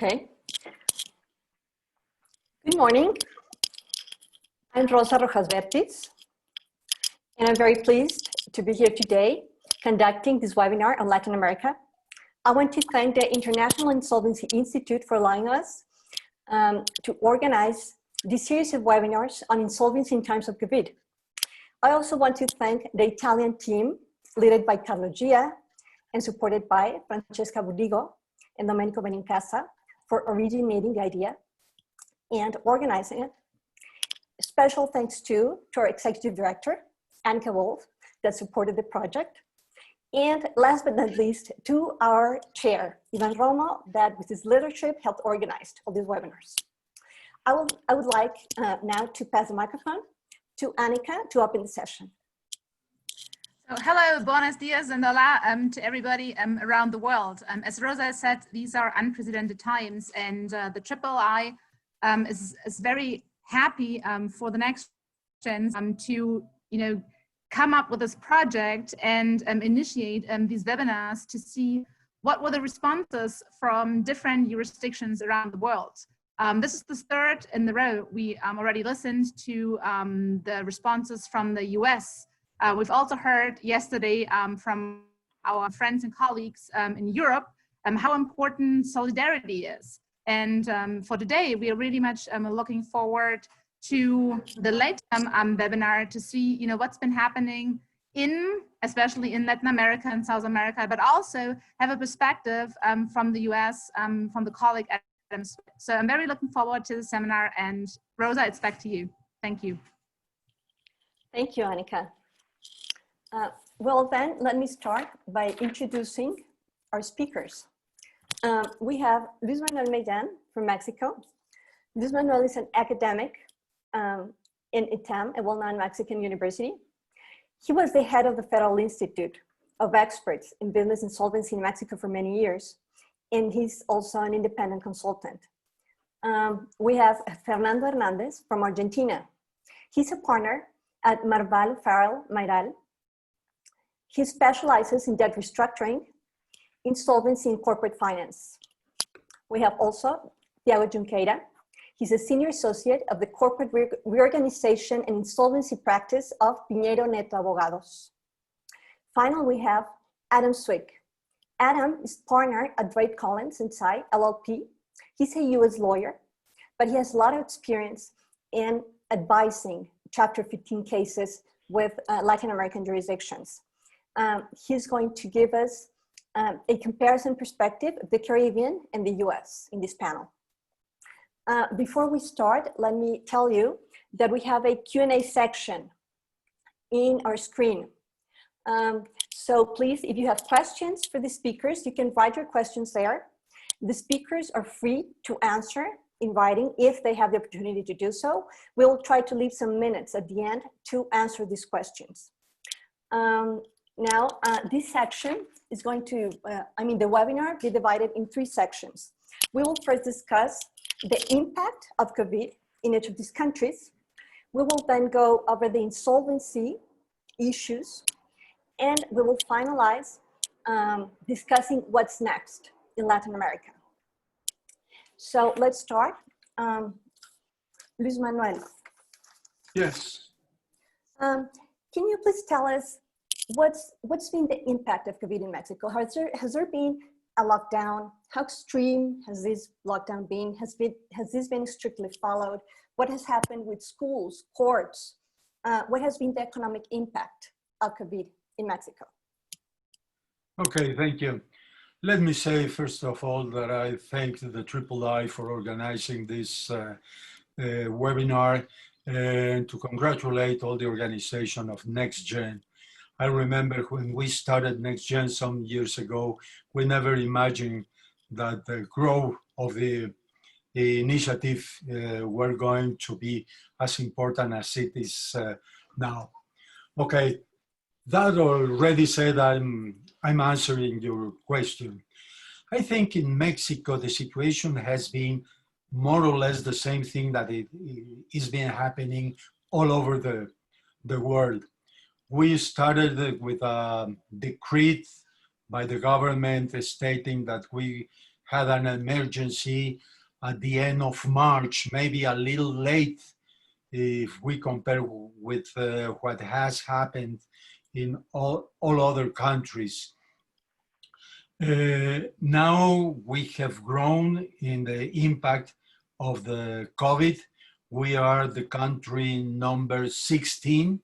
Okay. Good morning. I'm Rosa Vertiz, and I'm very pleased to be here today conducting this webinar on Latin America. I want to thank the International Insolvency Institute for allowing us to organize this series of webinars on insolvency in times of COVID. I also want to thank the Italian team led by Carlo Gia and supported by Francesca Budigo and Domenico Benincasa for originating the idea and organizing it. Special thanks to our executive director, Annika Wolf, that supported the project. And last but not least, to our chair, Ivan Romo, that with his leadership helped organize all these webinars. I would like now to pass the microphone to Annika to open the session. So hello, buenos dias and hola to everybody around the world. As Rosa said, these are unprecedented times, and the III is very happy for the next gens to come up with this project and initiate these webinars to see what were the responses from different jurisdictions around the world. This is the third in the row. We already listened to the responses from the US. We've also heard yesterday from our friends and colleagues in Europe how important solidarity is. And for today, we are really much looking forward to the later webinar to see what's been happening especially in Latin America and South America, but also have a perspective from the US, from the colleague Adam Swick. So I'm very looking forward to the seminar, and Rosa, it's back to you. Thank you. Thank you, Annika. Well then, let me start by introducing our speakers. We have Luis Manuel Mejan from Mexico. Luis Manuel is an academic in ITAM, a well-known Mexican university. He was the head of the Federal Institute of Experts in Business Insolvency in Mexico for many years, and he's also an independent consultant. We have Fernando Hernandez from Argentina. He's a partner at Marval Farrell Mayral. He specializes in debt restructuring, insolvency, and corporate finance. We have also Thiago Junquera. He's a senior associate of the corporate reorganization and insolvency practice of Pinheiro Neto Abogados. Finally, we have Adam Swick. Adam is partner at Drake Collins & Tsai LLP. He's a US lawyer, but he has a lot of experience in advising Chapter 15 cases with Latin American jurisdictions. He's going to give us a comparison perspective of the Caribbean and the US in this panel. Before we start, let me tell you that we have a Q&A section in our screen. So please, if you have questions for the speakers, you can write your questions there. The speakers are free to answer in writing if they have the opportunity to do so. We will try to leave some minutes at the end to answer these questions. Now, this section is going to, the webinar be divided in 3 sections. We will first discuss the impact of COVID in each of these countries. We will then go over the insolvency issues, and we will finalize discussing what's next in Latin America. So let's start. Luis Manuel. Yes. Can you please tell us what's been the impact of COVID in Mexico? Has there been a lockdown? How extreme has this lockdown been? Has this been strictly followed? What has happened with schools, courts? What has been the economic impact of COVID in Mexico? Okay, thank you. Let me say, first of all, that I thank the III for organizing this webinar and to congratulate all the organization of NextGen. I remember when we started NextGen some years ago, we never imagined that the growth of the initiative were going to be as important as it is now. Okay, that already said, I'm answering your question. I think in Mexico, the situation has been more or less the same thing that it is been happening all over the world. We started with a decree by the government stating that we had an emergency at the end of March, maybe a little late if we compare with what has happened in all other countries. Now we have grown in the impact of the COVID. We are the country number 16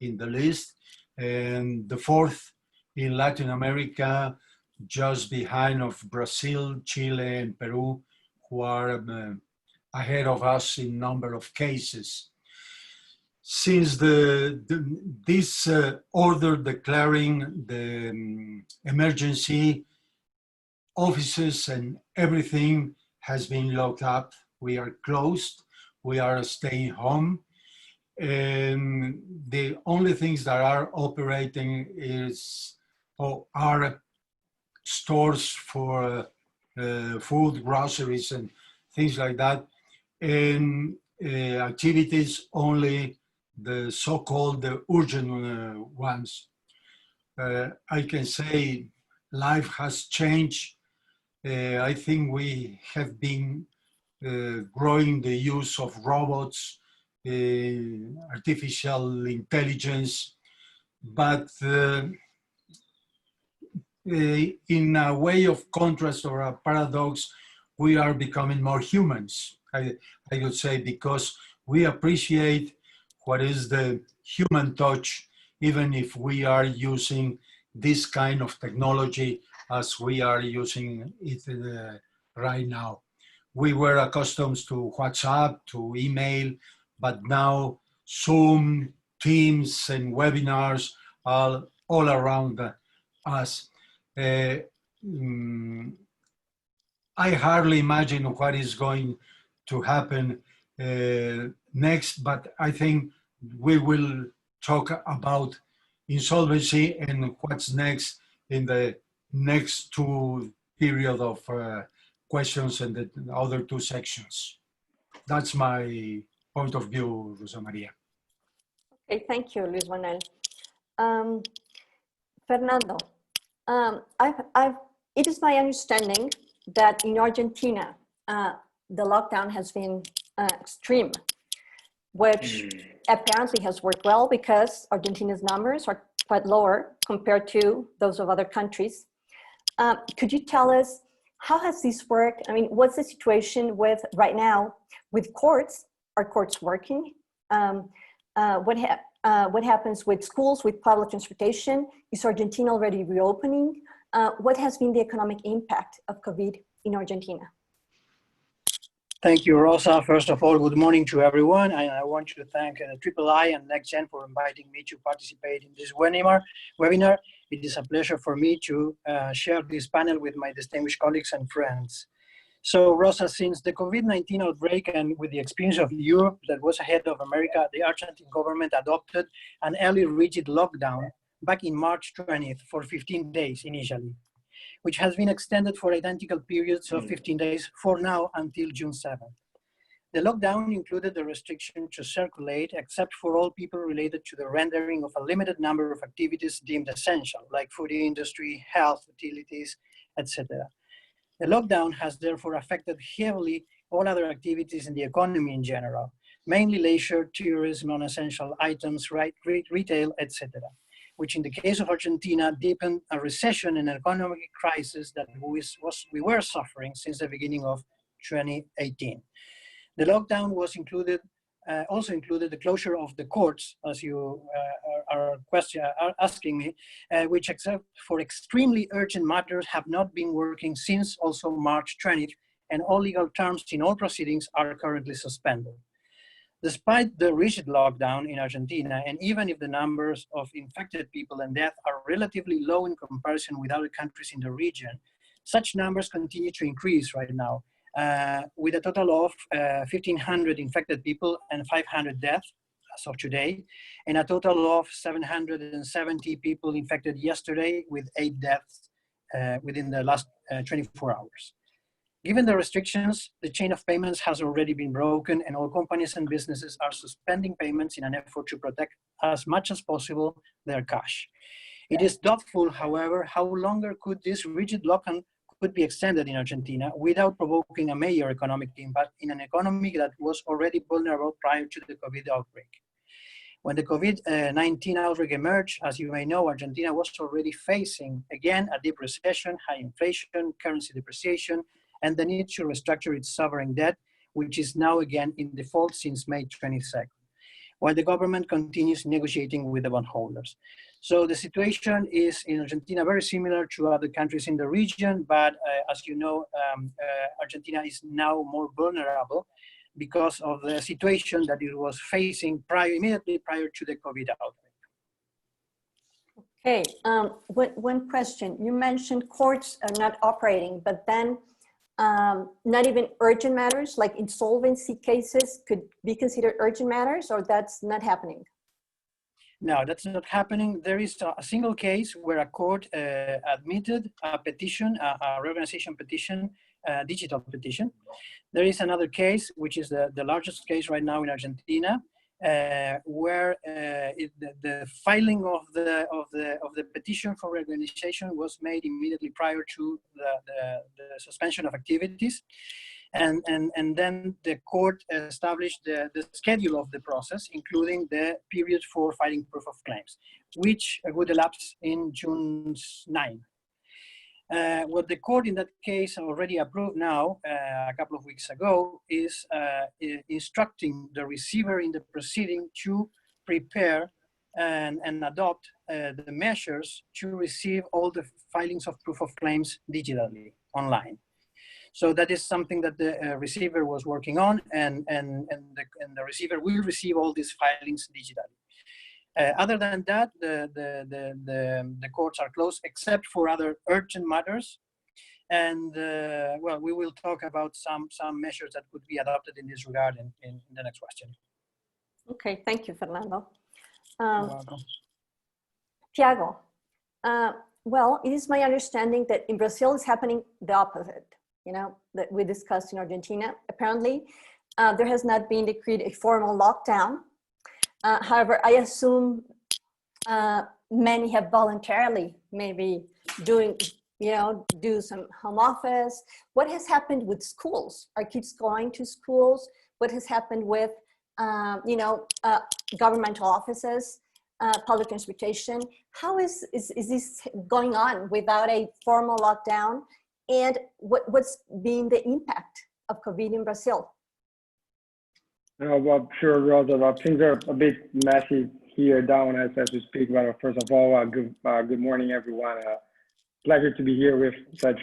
in the list, and the fourth in Latin America, just behind of Brazil, Chile, and Peru, who are ahead of us in number of cases. Since this order declaring the emergency, offices and everything has been locked up. We are closed. We are staying home. And the only things that are operating are stores for food, groceries, and things like that. And activities only the so-called urgent ones. I can say life has changed. I think we have been growing the use of robots, artificial intelligence, but in a way of contrast or a paradox, we are becoming more humans, I would say, because we appreciate what is the human touch, even if we are using this kind of technology as we are using it right now. We were accustomed to WhatsApp, to email, but now Zoom, Teams, and webinars are all around us. I hardly imagine what is going to happen next, but I think we will talk about insolvency and what's next in the next two period of questions and the other two sections. That's my point of view, Rosa Maria. Okay, thank you, Luis Manuel. Fernando, it is my understanding that in Argentina, the lockdown has been extreme, which apparently has worked well because Argentina's numbers are quite lower compared to those of other countries. Could you tell us, how has this worked? I mean, what's the situation with right now with courts? Are courts working? What happens with schools, with public transportation? Is Argentina already reopening? What has been the economic impact of COVID in Argentina? Thank you, Rosa. First of all, good morning to everyone. I want to thank III and NextGen for inviting me to participate in this webinar. It is a pleasure for me to share this panel with my distinguished colleagues and friends. So, Rosa, since the COVID-19 outbreak and with the experience of Europe that was ahead of America, the Argentine government adopted an early rigid lockdown back in March 20th for 15 days initially, which has been extended for identical periods of 15 days for now until June 7th. The lockdown included the restriction to circulate except for all people related to the rendering of a limited number of activities deemed essential, like food industry, health, utilities, etc. The lockdown has therefore affected heavily all other activities in the economy in general, mainly leisure, tourism, non-essential items, retail, etc., which in the case of Argentina deepened a recession and economic crisis that we were suffering since the beginning of 2018. The lockdown was also included the closure of the courts, as you are asking me, which except for extremely urgent matters have not been working since also March 20th, and all legal terms in all proceedings are currently suspended. Despite the rigid lockdown in Argentina, and even if the numbers of infected people and deaths are relatively low in comparison with other countries in the region, such numbers continue to increase right now, with a total of 1,500 infected people and 500 deaths as of today, and a total of 770 people infected yesterday with 8 deaths within the last 24 hours. Given the restrictions, the chain of payments has already been broken and all companies and businesses are suspending payments in an effort to protect as much as possible their cash. It is doubtful, however, how longer could this rigid lockdown could be extended in Argentina without provoking a major economic impact in an economy that was already vulnerable prior to the COVID outbreak. When the COVID-19 outbreak emerged, as you may know, Argentina was already facing, again, a deep recession, high inflation, currency depreciation, and the need to restructure its sovereign debt, which is now again in default since May 22nd, while the government continues negotiating with the bondholders. So the situation is in Argentina very similar to other countries in the region, but as you know, Argentina is now more vulnerable because of the situation that it was facing immediately prior to the COVID outbreak. Okay, one question. You mentioned courts are not operating, but then not even urgent matters like insolvency cases could be considered urgent matters, or that's not happening? No, that's not happening. There is a single case where a court admitted a petition, a reorganization petition, a digital petition. There is another case, which is the largest case right now in Argentina, where the filing of the petition for reorganization was made immediately prior to the suspension of activities. And then the court established the schedule of the process, including the period for filing proof of claims, which would elapse in June 9. What the court in that case already approved now, a couple of weeks ago, is instructing the receiver in the proceeding to prepare and adopt the measures to receive all the filings of proof of claims digitally, online. So that is something that the receiver was working on, and the receiver will receive all these filings digitally. Other than that, the courts are closed except for other urgent matters. And well, we will talk about some measures that could be adopted in this regard in the next question. Okay, thank you, Fernando. You're welcome. Thiago, well, it is my understanding that in Brazil is happening the opposite, you know, that we discussed in Argentina. Apparently, there has not been decreed a formal lockdown. However, I assume many have voluntarily maybe do some home office. What has happened with schools? Are kids going to schools? What has happened with, governmental offices, public transportation? How is this going on without a formal lockdown? And what's been the impact of COVID in Brazil? Well, sure, Rosa. Well, things are a bit messy here down as we speak. But first of all, good morning, everyone. Pleasure to be here with such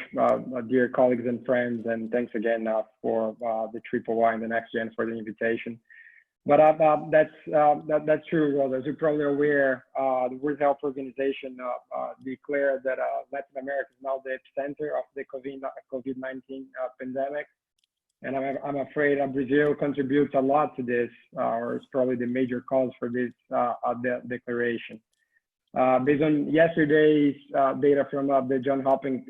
dear colleagues and friends. And thanks again for the III and the NextGen for the invitation. But that's true, Rosa. As you're probably aware, the World Health Organization declared that Latin America is now the epicenter of the COVID-19 pandemic. And I'm afraid Brazil contributes a lot to this, or is probably the major cause for this declaration. Based on yesterday's data from the Johns Hopkins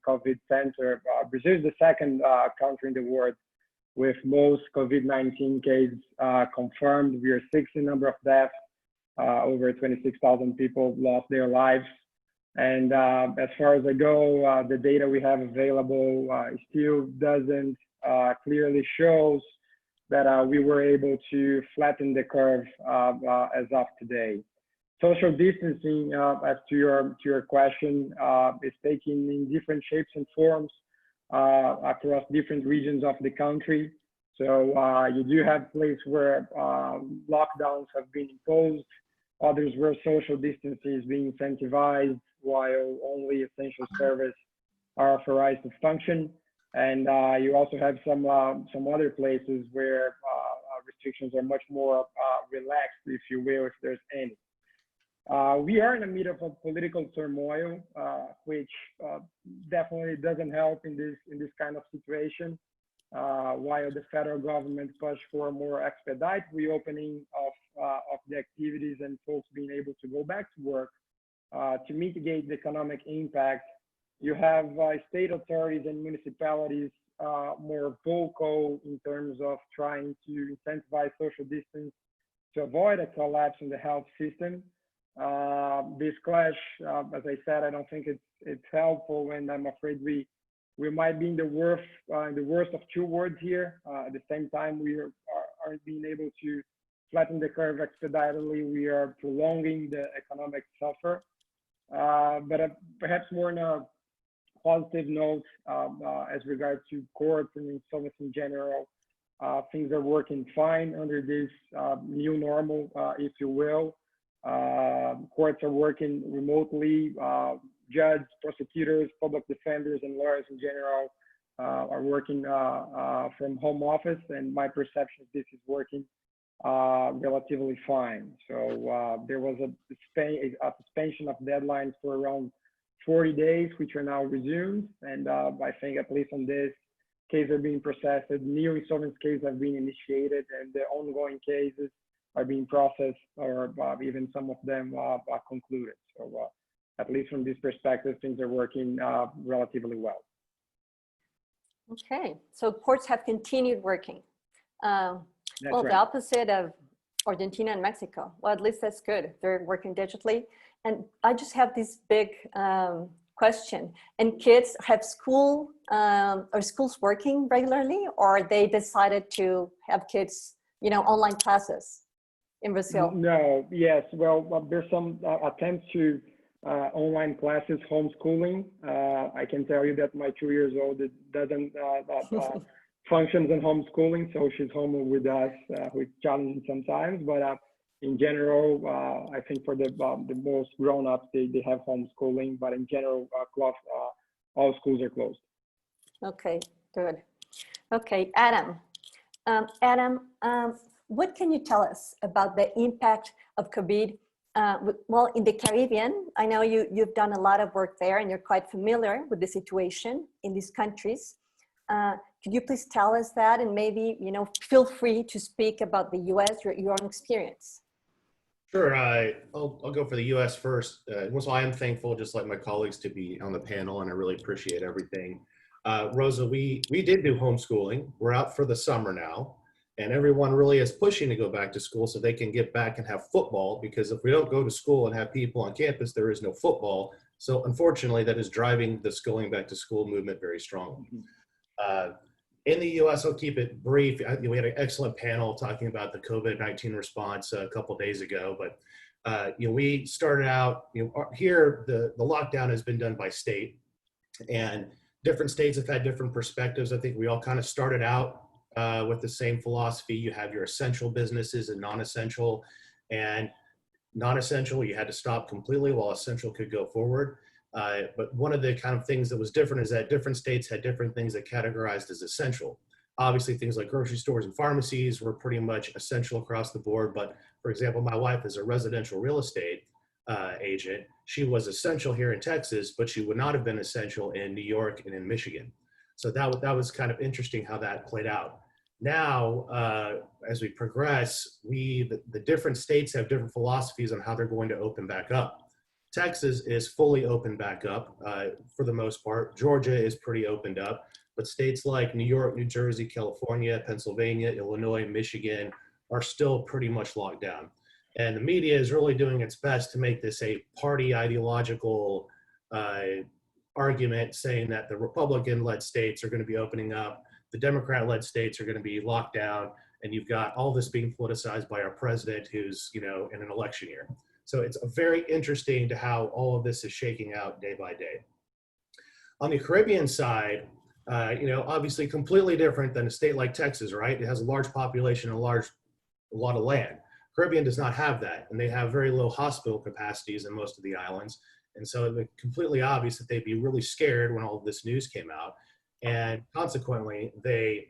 COVID Center, Brazil is the second country in the world with most COVID-19 cases confirmed. We are sixth in number of deaths. Over 26,000 people lost their lives. And as far as I go, the data we have available still doesn't clearly shows that we were able to flatten the curve as of today. Social distancing, as to your question, is taking in different shapes and forms across different regions of the country. So you do have places where lockdowns have been imposed, others where social distancing is being incentivized, while only essential services are authorized to function. And you also have some other places where restrictions are much more relaxed, if you will, if there's any. We are in the middle of a political turmoil, which definitely doesn't help in this kind of situation. While the federal government pushed for a more expedite reopening of the activities and folks being able to go back to work to mitigate the economic impact, you have state authorities and municipalities more vocal in terms of trying to incentivize social distance to avoid a collapse in the health system. This clash, as I said, I don't think it's it's helpful, and I'm afraid we might be in the worst of two worlds here. At the same time, we aren't being able to flatten the curve expeditiously. We are prolonging the economic suffer. But perhaps more on a positive note, as regards to courts and insolvency in general, things are working fine under this new normal, if you will. Courts are working remotely. Judges, prosecutors, public defenders, and lawyers in general are working from home office, and my perception is this is working relatively fine. So there was a suspension of deadlines for around 40 days, which are now resumed, and I think at least on this, cases are being processed, new insolvency cases have been initiated, and the ongoing cases are being processed, or even some of them are concluded. So at least from this perspective, things are working relatively well. Okay, so courts have continued working. Well, right. The opposite of Argentina and Mexico. Well, at least that's good. They're working digitally. And I just have this big question. And kids have school, are schools working regularly, or they decided to have kids, you know, online classes in Brazil? No, yes. Well, there's some attempts to online classes, homeschooling. I can tell you that my 2 years old doesn't functions in homeschooling, so she's home with us, which challenging sometimes. But in general, I think for the most grown-ups, they have homeschooling. But in general, all schools are closed. Okay, good. Okay, Adam. What can you tell us about the impact of COVID? Well, in the Caribbean, I know you've done a lot of work there, and you're quite familiar with the situation in these countries. Could you please tell us that, and maybe, you know, feel free to speak about the U.S., your own experience. Sure, I'll go for the U.S. first. So I am thankful, just like my colleagues, to be on the panel, and I really appreciate everything. Rosa, we did do homeschooling. We're out for the summer now, and everyone really is pushing to go back to school so they can get back and have football, because if we don't go to school and have people on campus, there is no football. So unfortunately, that is driving the going back to school movement very strongly. In the U.S., I'll keep it brief. We had an excellent panel talking about the COVID-19 response a couple of days ago, but we started out, here the lockdown has been done by state, and different states have had different perspectives. I think we all kind of started out with the same philosophy. You have your essential businesses and non-essential, and non-essential you had to stop completely while essential could go forward. But one of the kind of things that was different is that different states had different things that categorized as essential. Obviously, things like grocery stores and pharmacies were pretty much essential across the board. But for example, my wife is a residential real estate agent. She was essential here in Texas, but she would not have been essential in New York and in Michigan. So that was kind of interesting how that played out. Now, as we progress, the different states have different philosophies on how they're going to open back up. Texas is fully opened back up for the most part. Georgia is pretty opened up, but states like New York, New Jersey, California, Pennsylvania, Illinois, Michigan are still pretty much locked down. And the media is really doing its best to make this a party ideological argument, saying that the Republican-led states are going to be opening up, the Democrat-led states are going to be locked down, and you've got all this being politicized by our president who's, in an election year. So it's very interesting to how all of this is shaking out day by day. On the Caribbean side, obviously completely different than a state like Texas, right? It has a large population and a lot of land. Caribbean does not have that, and they have very low hospital capacities in most of the islands. And so it's completely obvious that they'd be really scared when all of this news came out. And consequently, they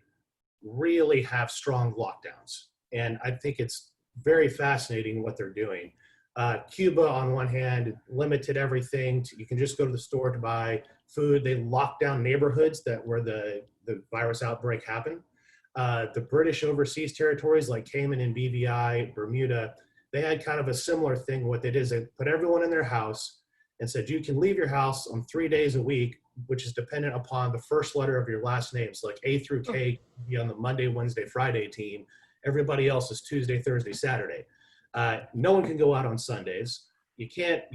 really have strong lockdowns. And I think it's very fascinating what they're doing. Cuba, on one hand, limited everything. You can just go to the store to buy food. They locked down neighborhoods where the virus outbreak happened. The British overseas territories like Cayman and BVI, Bermuda, they had kind of a similar thing. What they did is they put everyone in their house and said, you can leave your house on 3 days a week, which is dependent upon the first letter of your last name. So like A through K be on the Monday, Wednesday, Friday team. Everybody else is Tuesday, Thursday, Saturday. No one can go out on Sundays. you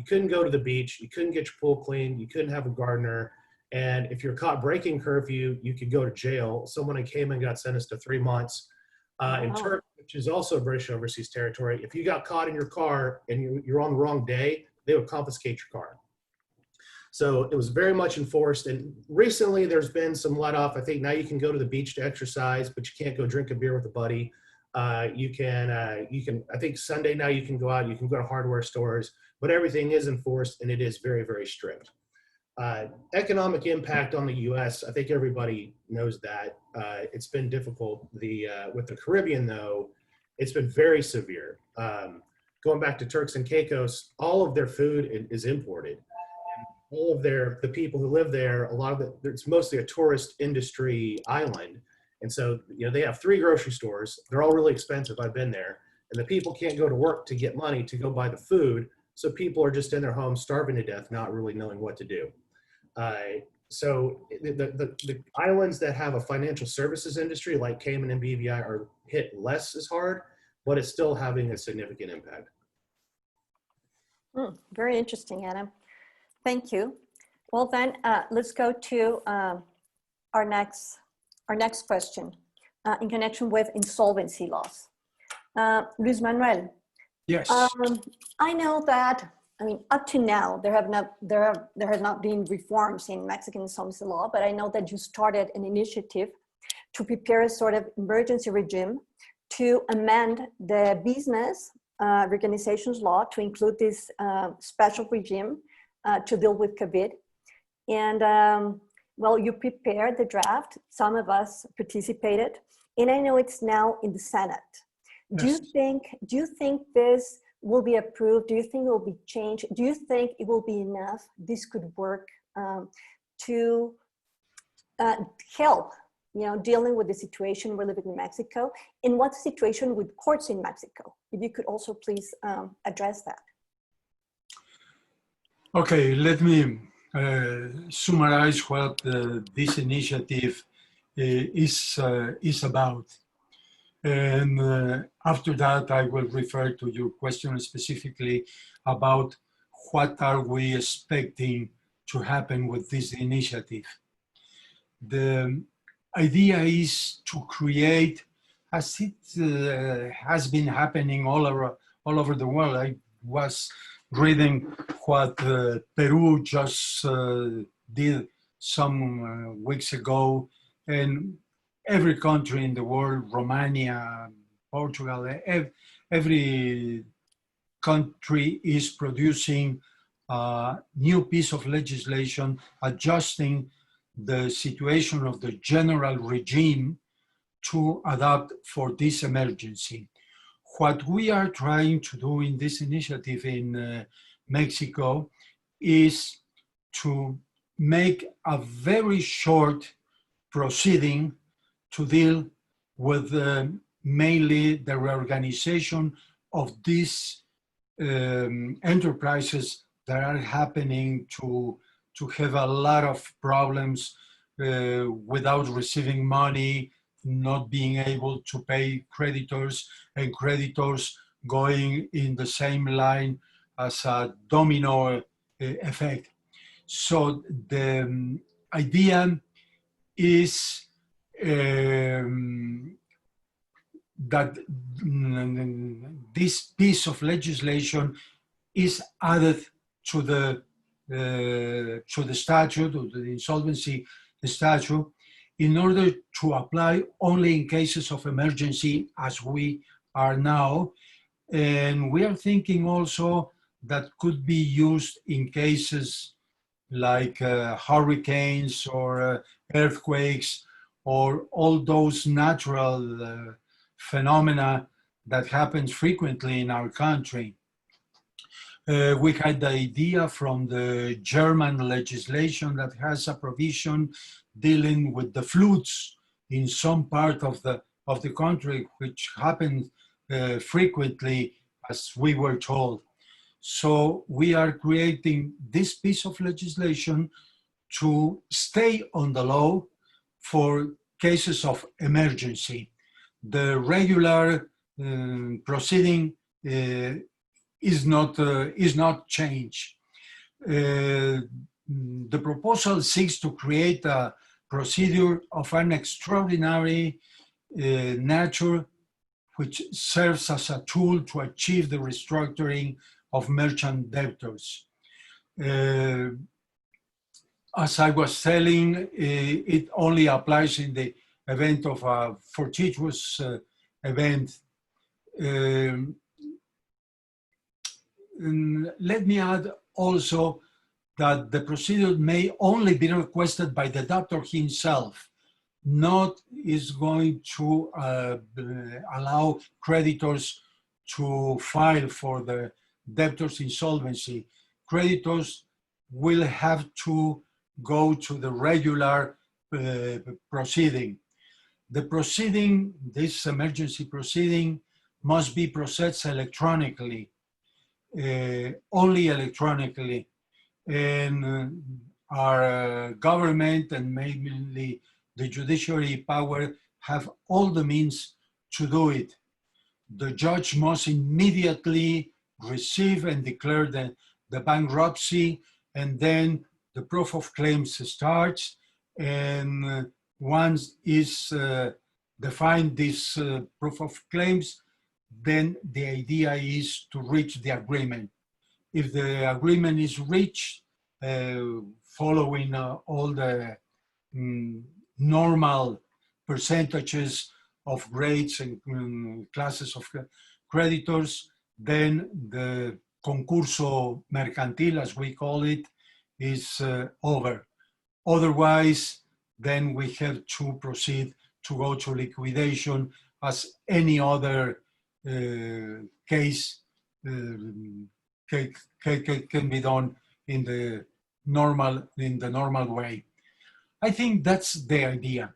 couldn't go to the beach, you couldn't get your pool clean, you couldn't have a gardener. And if you're caught breaking curfew, you could go to jail. Someone in Cayman got sentenced to 3 months. In Turkey, which is also British overseas territory, if you got caught in your car and you're on the wrong day, they would confiscate your car. So it was very much enforced. And recently there's been some let off. I think now you can go to the beach to exercise, but you can't go drink a beer with a buddy. You can, I think Sunday now you can go out, you can go to hardware stores, but everything is enforced and it is very, very strict. Economic impact on the US, I think everybody knows that. It's been difficult. With the Caribbean though, it's been very severe. Going back to Turks and Caicos, all of their food is imported. All of the people who live there, a lot of it, it's mostly a tourist industry island. And so, you know, they have 3 grocery stores. They're all really expensive. I've been there. And the people can't go to work to get money to go buy the food. So people are just in their homes starving to death, not really knowing what to do. So the islands that have a financial services industry like Cayman and BVI are hit less as hard, but it's still having a significant impact. Very interesting, Adam. Thank you. Well, then let's go to our next question in connection with insolvency laws. Luis Manuel. Yes. I know that, I mean, up to now, there have not been reforms in Mexican insolvency law, but I know that you started an initiative to prepare a sort of emergency regime to amend the business reorganizations law to include this special regime to deal with COVID. And well, you prepared the draft. Some of us participated, and I know it's now in the Senate. Yes. Do you think this will be approved? Do you think it will be changed? Do you think it will be enough? This could work to help, you know, dealing with the situation we're living in Mexico, and what's the situation with courts in Mexico? If you could also please address that. Okay, let me summarize what this initiative is about. And after that, I will refer to your question specifically about what are we expecting to happen with this initiative. The idea is to create, as it has been happening all over the world. I was reading what Peru just did some weeks ago, and every country in the world, Romania, Portugal, every country is producing a new piece of legislation adjusting the situation of the general regime to adapt for this emergency. What we are trying to do in this initiative in Mexico is to make a very short proceeding to deal with mainly the reorganization of these enterprises that are happening to have a lot of problems without receiving money, not being able to pay creditors, and creditors going in the same line as a domino effect. So the idea is that this piece of legislation is added to the statute, or the insolvency statute, in order to apply only in cases of emergency as we are now. And we are thinking also that could be used in cases like hurricanes or earthquakes or all those natural phenomena that happens frequently in our country. We had the idea from the German legislation that has a provision dealing with the floods in some part of the country, which happens frequently, as we were told. So we are creating this piece of legislation to stay on the law for cases of emergency. The regular proceeding is not changed. The proposal seeks to create a procedure of an extraordinary nature which serves as a tool to achieve the restructuring of merchant debtors. As I was telling, it only applies in the event of a fortuitous event. Let me add also that the procedure may only be requested by the debtor himself, not is going to allow creditors to file for the debtor's insolvency. Creditors will have to go to the regular proceeding. The proceeding, this emergency proceeding, must be processed electronically, only electronically. And our government and mainly the judiciary power have all the means to do it. The judge must immediately receive and declare the bankruptcy, and then the proof of claims starts. And once is defined this proof of claims, then the idea is to reach the agreement. If the agreement is reached, following all the normal percentages of rates and classes of creditors, then the concurso mercantil, as we call it, is over. Otherwise, then we have to proceed to go to liquidation as any other case can be done in the normal way. I think that's the idea.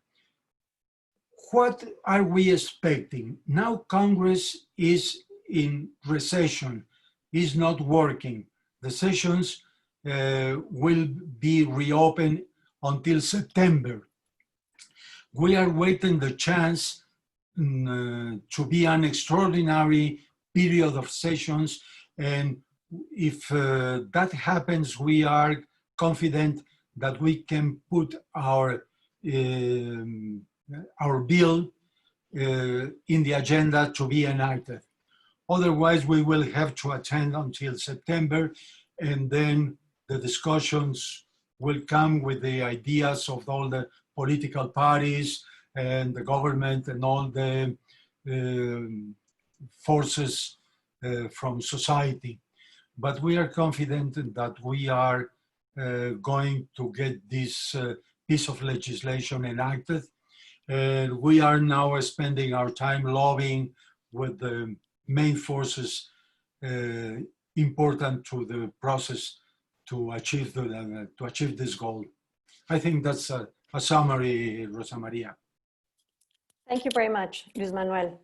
What are we expecting? Now Congress is in recession, is not working. The sessions will be reopened until September. We are waiting the chance to be an extraordinary period of sessions, and if that happens, we are confident that we can put our bill in the agenda to be enacted. Otherwise, we will have to attend until September, and then the discussions will come with the ideas of all the political parties and the government and all the forces from society. But we are confident that we are going to get this piece of legislation enacted. And we are now spending our time lobbying with the main forces important to the process to achieve this goal. I think that's a summary, Rosa Maria. Thank you very much, Luis Manuel.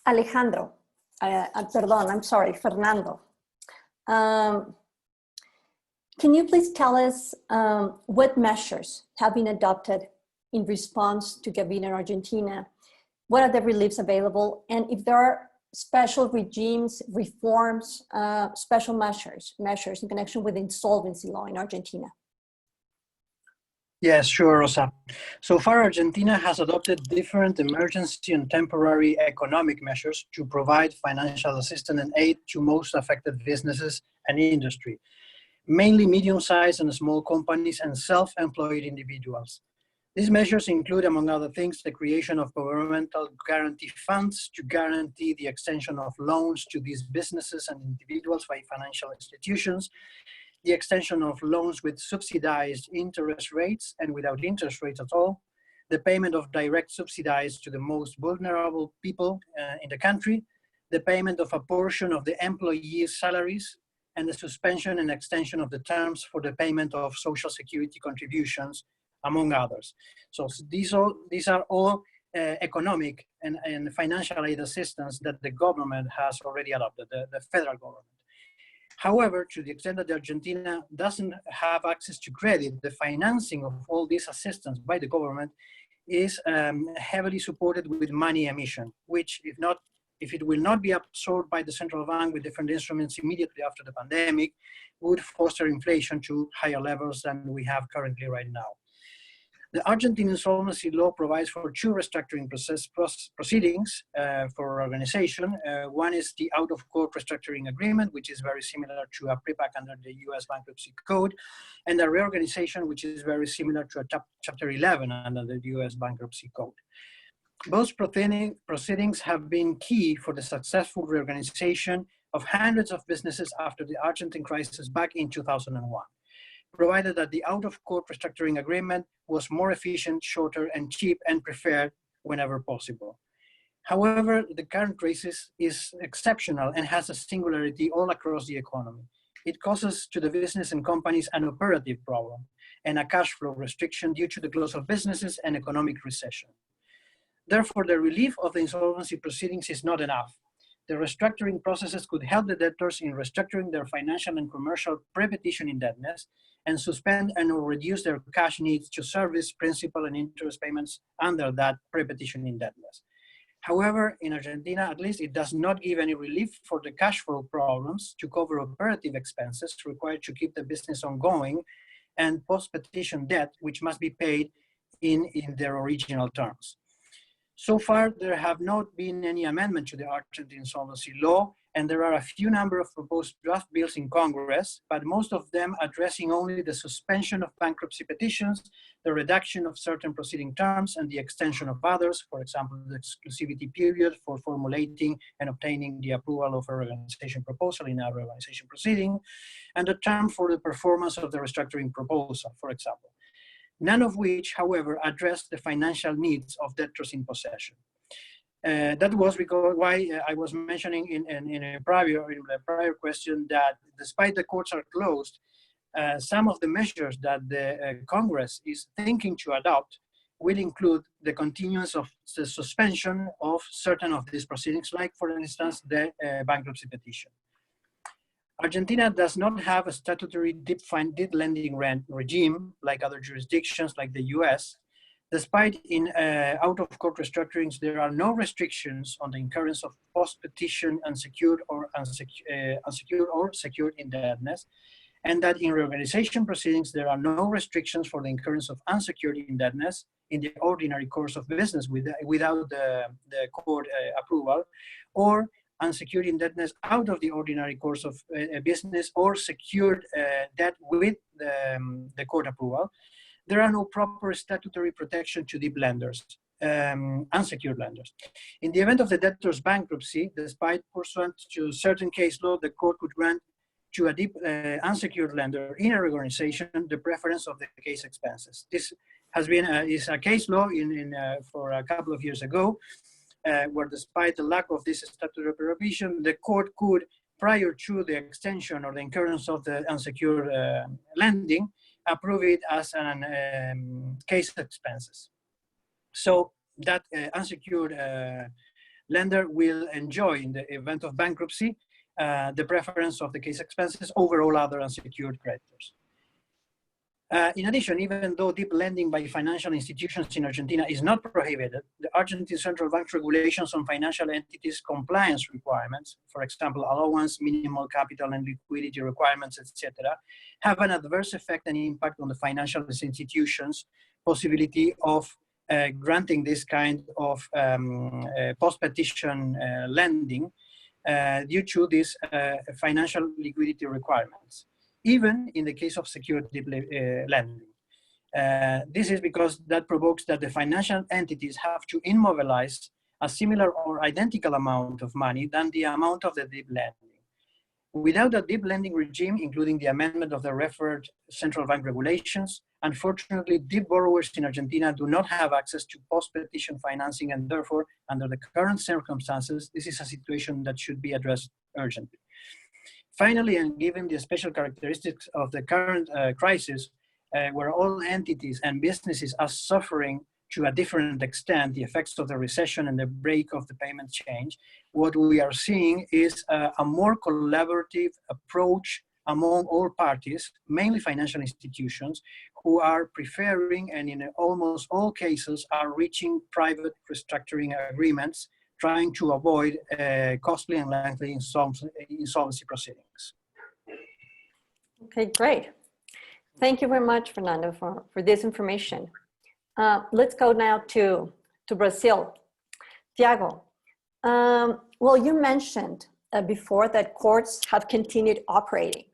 Alejandro, Fernando. Can you please tell us what measures have been adopted in response to Gavin in Argentina? What are the reliefs available? And if there are special regimes, reforms, special measures in connection with insolvency law in Argentina? Yes, sure, Rosa. So far, Argentina has adopted different emergency and temporary economic measures to provide financial assistance and aid to most affected businesses and industry, mainly medium-sized and small companies and self-employed individuals. These measures include, among other things, the creation of governmental guarantee funds to guarantee the extension of loans to these businesses and individuals by financial institutions, the extension of loans with subsidized interest rates and without interest rates at all, the payment of direct subsidies to the most vulnerable people in the country, the payment of a portion of the employees' salaries, and the suspension and extension of the terms for the payment of social security contributions, among others. So these are all economic and financial aid assistance that the government has already adopted, the federal government. However, to the extent that Argentina doesn't have access to credit, the financing of all this assistance by the government is heavily supported with money emission, which, if not if it will not be absorbed by the central bank with different instruments immediately after the pandemic, would foster inflation to higher levels than we have currently right now. The Argentine insolvency law provides for two restructuring proceedings for organization. One is the out-of-court restructuring agreement, which is very similar to a prepack under the US Bankruptcy Code, and a reorganization, which is very similar to a Chapter 11 under the US Bankruptcy Code. Both proceedings have been key for the successful reorganization of hundreds of businesses after the Argentine crisis back in 2001. Provided that the out-of-court restructuring agreement was more efficient, shorter, and cheap, and preferred whenever possible. However, the current crisis is exceptional and has a singularity all across the economy. It causes to the business and companies an operative problem and a cash flow restriction due to the close of businesses and economic recession. Therefore, the relief of the insolvency proceedings is not enough. The restructuring processes could help the debtors in restructuring their financial and commercial pre-petition indebtedness and suspend and or reduce their cash needs to service principal and interest payments under that pre-petition indebtedness. However, in Argentina, at least, it does not give any relief for the cash flow problems to cover operative expenses required to keep the business ongoing and post-petition debt, which must be paid in their original terms. So far, there have not been any amendment to the Argentine insolvency law, and there are a few number of proposed draft bills in Congress, but most of them addressing only the suspension of bankruptcy petitions, the reduction of certain proceeding terms, and the extension of others, for example, the exclusivity period for formulating and obtaining the approval of a reorganization proposal in a reorganization proceeding, and the term for the performance of the restructuring proposal, for example. None of which, however, address the financial needs of debtors in possession. That was because why I was mentioning in a prior question that despite the courts are closed, some of the measures that the Congress is thinking to adopt will include the continuance of the suspension of certain of these proceedings, like for instance, the bankruptcy petition. Argentina does not have a statutory deep lending regime like other jurisdictions like the US. Despite in out-of-court restructurings, there are no restrictions on the incurrence of post-petition unsecured or secured indebtedness, and that in reorganization proceedings, there are no restrictions for the incurrence of unsecured indebtedness in the ordinary course of business without the court approval, or unsecured indebtedness out of the ordinary course of business or secured debt with the court approval. There are no proper statutory protection to deep lenders, unsecured lenders. In the event of the debtor's bankruptcy, despite pursuant to certain case law, the court could grant to a deep unsecured lender in a reorganization the preference of the case expenses. This has been is a case law for a couple of years ago, where despite the lack of this statutory provision, the court could, prior to the extension or the incurrence of the unsecured lending, approve it as an case expenses. So that unsecured lender will enjoy, in the event of bankruptcy, the preference of the case expenses over all other unsecured creditors. In addition, even though deep lending by financial institutions in Argentina is not prohibited, the Argentine Central Bank's regulations on financial entities compliance requirements, for example, allowance, minimal capital and liquidity requirements, etc., have an adverse effect and impact on the financial institutions' possibility of granting this kind of post-petition lending due to these financial liquidity requirements, even in the case of secured lending. This is because that provokes that the financial entities have to immobilize a similar or identical amount of money than the amount of the deep lending. Without a deep lending regime, including the amendment of the referred central bank regulations, unfortunately, deep borrowers in Argentina do not have access to post-petition financing, and therefore, under the current circumstances, this is a situation that should be addressed urgently. Finally, and given the special characteristics of the current crisis, where all entities and businesses are suffering to a different extent the effects of the recession and the break of the payment change, what we are seeing is a more collaborative approach among all parties, mainly financial institutions, who are preferring and in almost all cases are reaching private restructuring agreements trying to avoid costly and lengthy insolvency proceedings. Okay, great. Thank you very much, Fernando, for this information. Let's go now to Brazil. Thiago, well, you mentioned before that courts have continued operating.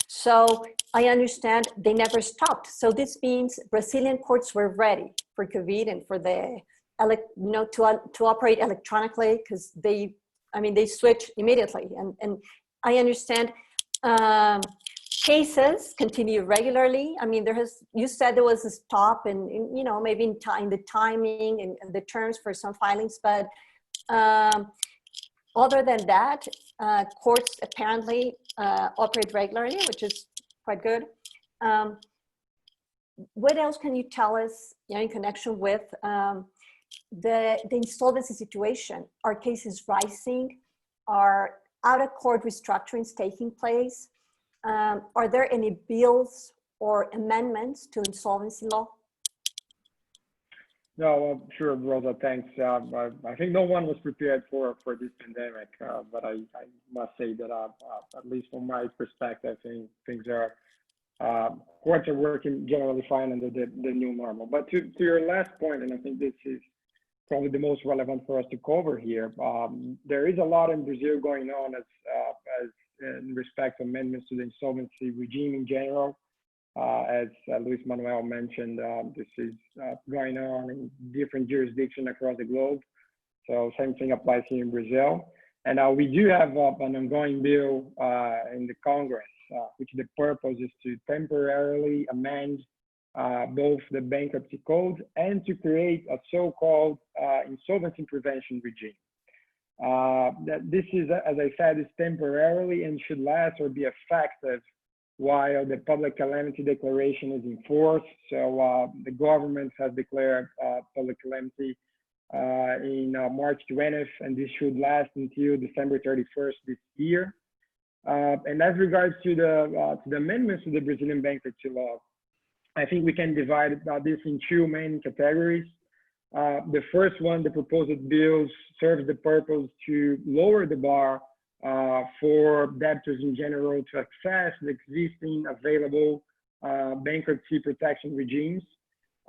So I understand they never stopped. So this means Brazilian courts were ready for COVID and for the, to operate electronically, because they switched immediately. And I understand cases continue regularly. I mean, you said there was a stop and maybe in the timing and the terms for some filings, but other than that, courts apparently operate regularly, which is quite good. What else can you tell us in connection with the insolvency situation? Are cases rising? Are out-of-court restructurings taking place? Are there any bills or amendments to insolvency law? No, sure, Rosa, thanks. I think no one was prepared for this pandemic, but I must say that at least from my perspective, I think things are, courts are working generally fine under the new normal. But to your last point, and I think this is probably the most relevant for us to cover here, there is a lot in Brazil going on as in respect to amendments to the insolvency regime in general. As Luis Manuel mentioned, this is going on in different jurisdictions across the globe. So same thing applies here in Brazil. And we do have an ongoing bill in the Congress, which the purpose is to temporarily amend both the bankruptcy code and to create a so-called insolvency prevention regime. This is, as I said, is temporarily and should last or be effective while the public calamity declaration is in force. So the government has declared public calamity in March 20th, and this should last until December 31st this year. And as regards to the amendments to the Brazilian bankruptcy law, I think we can divide this in two main categories. The first one, the proposed bills, serves the purpose to lower the bar for debtors in general to access the existing available bankruptcy protection regimes.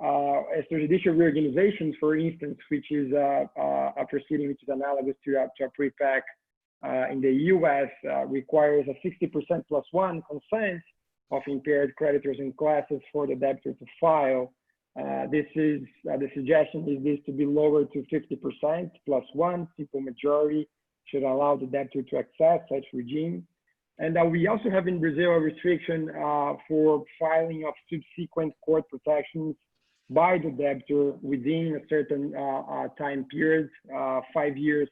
As to judicial reorganizations, for instance, which is a proceeding which is analogous to a pre-PAC in the US, requires a 60% plus one consent of impaired creditors and classes for the debtor to file. The suggestion is this to be lowered to 50% plus one, simple majority should allow the debtor to access such regime. And we also have in Brazil a restriction for filing of subsequent court protections by the debtor within a certain time period, 5 years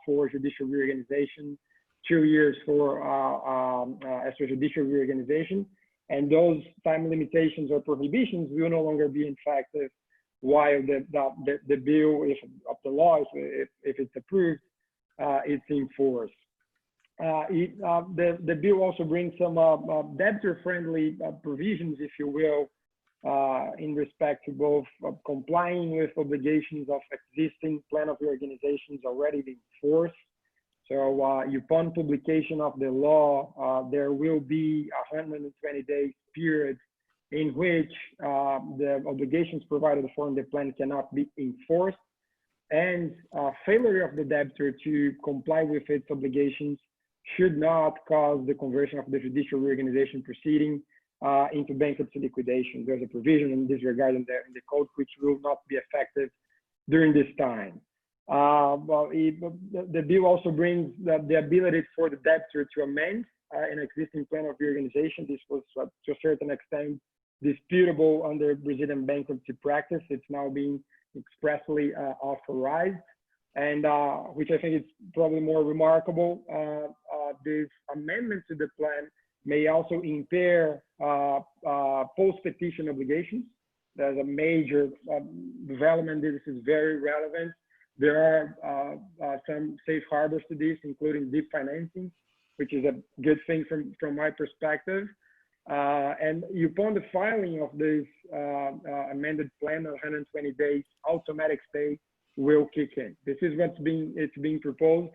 for judicial reorganization, 2 years for extrajudicial reorganization. And those time limitations or prohibitions will no longer be effective while the bill, of the law, if it's approved, it's in force. The bill also brings some debtor-friendly provisions, if you will, in respect to both complying with obligations of existing plan of reorganizations already in force. So upon publication of the law, there will be a 120 days period in which the obligations provided for in the plan cannot be enforced, and failure of the debtor to comply with its obligations should not cause the conversion of the judicial reorganization proceeding into bankruptcy liquidation. There's a provision in this regard in the code which will not be effective during this time. The bill also brings the ability for the debtor to amend an existing plan of reorganization. This was to a certain extent disputable under Brazilian bankruptcy practice. It's now being expressly authorized, and which I think is probably more remarkable. This amendment to the plan may also impair post-petition obligations. There's a major development. This is very relevant. There are some safe harbors to this, including deep financing, which is a good thing from my perspective. And upon the filing of this amended plan of 120 days automatic stay will kick in. This is it's being proposed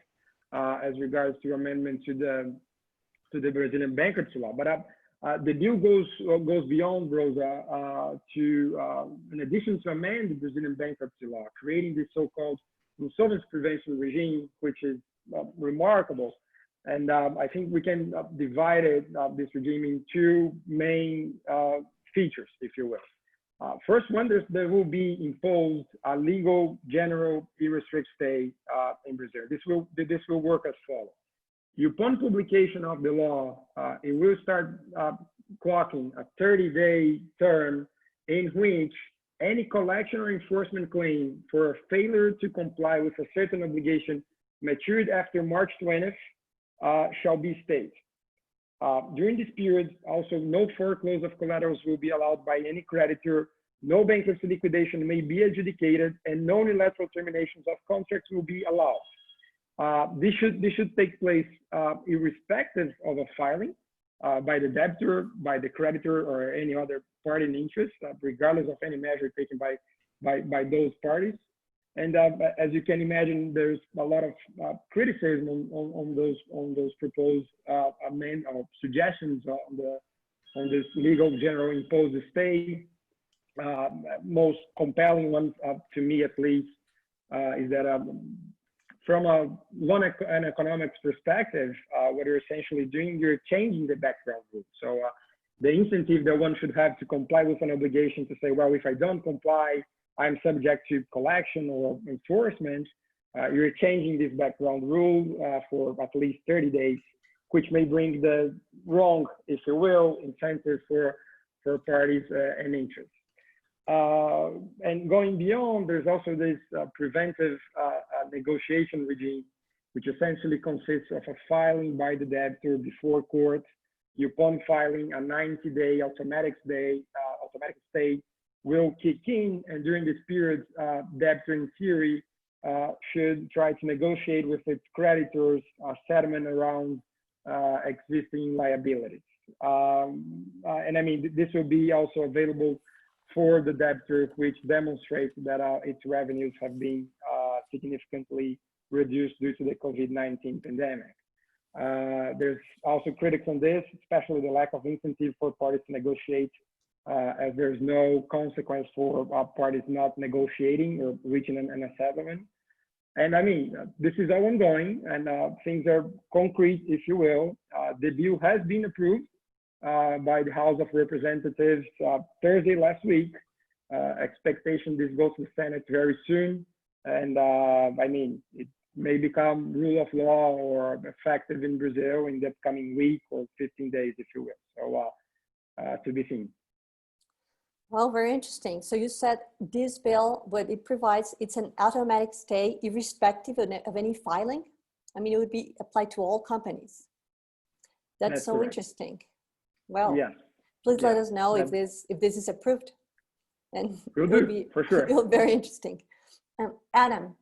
as regards to amendment to the Brazilian bankruptcy law. But the deal goes beyond, Rosa, in addition to amend the Brazilian bankruptcy law, creating this so-called insolvency prevention regime, which is remarkable. And I think we can divide this regime in two main features, if you will. First one, there will be imposed a legal general irrestricted stay in Brazil. This will work as follows. Upon publication of the law, it will start clocking a 30-day term in which any collection or enforcement claim for a failure to comply with a certain obligation matured after March 20th shall be stayed. During this period, also no foreclose of collaterals will be allowed by any creditor, no bankruptcy liquidation may be adjudicated, and no unilateral terminations of contracts will be allowed. This should take place irrespective of a filing by the debtor, by the creditor, or any other party in interest, regardless of any measure taken by those parties. And as you can imagine, there's a lot of criticism on those proposed suggestions on this legal general imposed stay. Most compelling one, to me at least, is that from an economics perspective, what you're essentially doing, you're changing the background rule. So the incentive that one should have to comply with an obligation to say, well, if I don't comply, I'm subject to collection or enforcement, you're changing this background rule for at least 30 days, which may bring the wrong, if you will, incentive for parties and interests. And going beyond, there's also this preventive negotiation regime, which essentially consists of a filing by the debtor before court. Upon filing, a 90-day automatic stay will kick in, and during this period, debtor in theory should try to negotiate with its creditors a settlement around existing liabilities. And I mean, this will be also available for the debtor, which demonstrates that its revenues have been significantly reduced due to the COVID-19 pandemic. There's also critics on this, especially the lack of incentive for parties to negotiate, as there's no consequence for parties not negotiating or reaching a settlement. And I mean, this is all ongoing, and things are concrete, if you will. The bill has been approved by the House of Representatives Thursday last week. Expectation this goes to the Senate very soon, and I mean, it may become rule of law or effective in Brazil in the upcoming week or 15 days, if you will. So to be seen. Well, very interesting. So you said this bill, what it provides, it's an automatic stay irrespective of any filing. I mean, it would be applied to all companies. That's so correct. Interesting. Well, yeah. Please let us know if this is approved. And it will be for sure. It will be very interesting. Adam,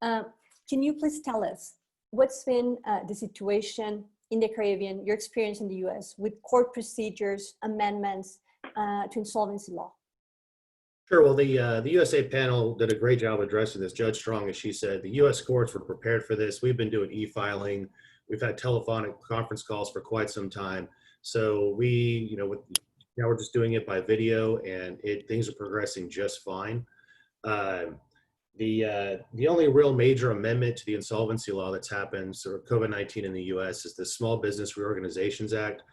can you please tell us what's been the situation in the Caribbean, your experience in the US with court procedures, amendments to insolvency law? Sure. Well, the USA panel did a great job addressing this. Judge Strong, as she said, the US courts were prepared for this. We've been doing e-filing. We've had telephonic conference calls for quite some time. So we, now we're just doing it by video, and things are progressing just fine. The only real major amendment to the insolvency law that's happened sort of COVID-19 in the US is the Small Business Reorganizations Act,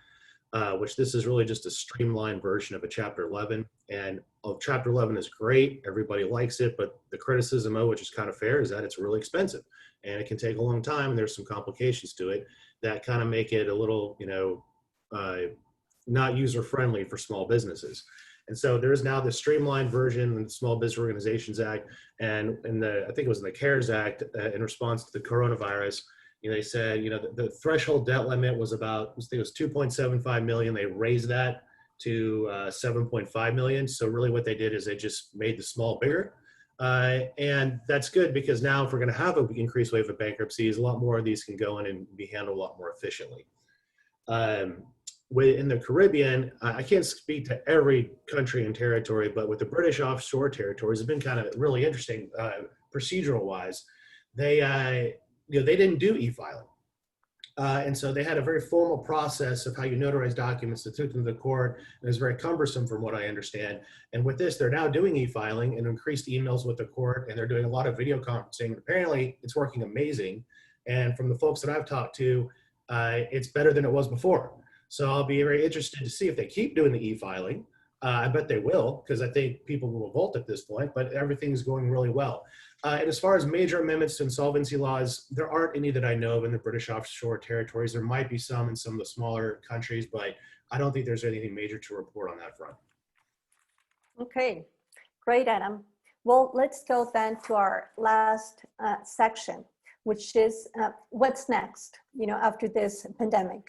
which this is really just a streamlined version of a Chapter 11. And Chapter 11 is great. Everybody likes it, but the criticism of which is kind of fair is that it's really expensive and it can take a long time. And there's some complications to it that kind of make it a little, not user-friendly for small businesses. And so there's now the streamlined version of the Small Business Organizations Act, and I think it was in the CARES Act in response to the coronavirus. They said, the threshold debt limit was about, I think it was 2.75 million. They raised that to 7.5 million. So really what they did is they just made the small bigger. And that's good because now if we're going to have an increased wave of bankruptcies, a lot more of these can go in and be handled a lot more efficiently. In the Caribbean, I can't speak to every country and territory, but with the British offshore territories, it's been kind of really interesting. procedural wise, they didn't do e-filing. And so they had a very formal process of how you notarize documents to take them to the court. And it was very cumbersome from what I understand. And with this, they're now doing e-filing and increased emails with the court, and they're doing a lot of video conferencing. Apparently, it's working amazing. And from the folks that I've talked to, it's better than it was before. So I'll be very interested to see if they keep doing the e-filing. I bet they will, because I think people will revolt at this point, but everything's going really well. And as far as major amendments to insolvency laws, there aren't any that I know of in the British offshore territories. There might be some in some of the smaller countries, but I don't think there's anything major to report on that front. Okay, great, Adam. Well, let's go then to our last section, which is what's next, after this pandemic.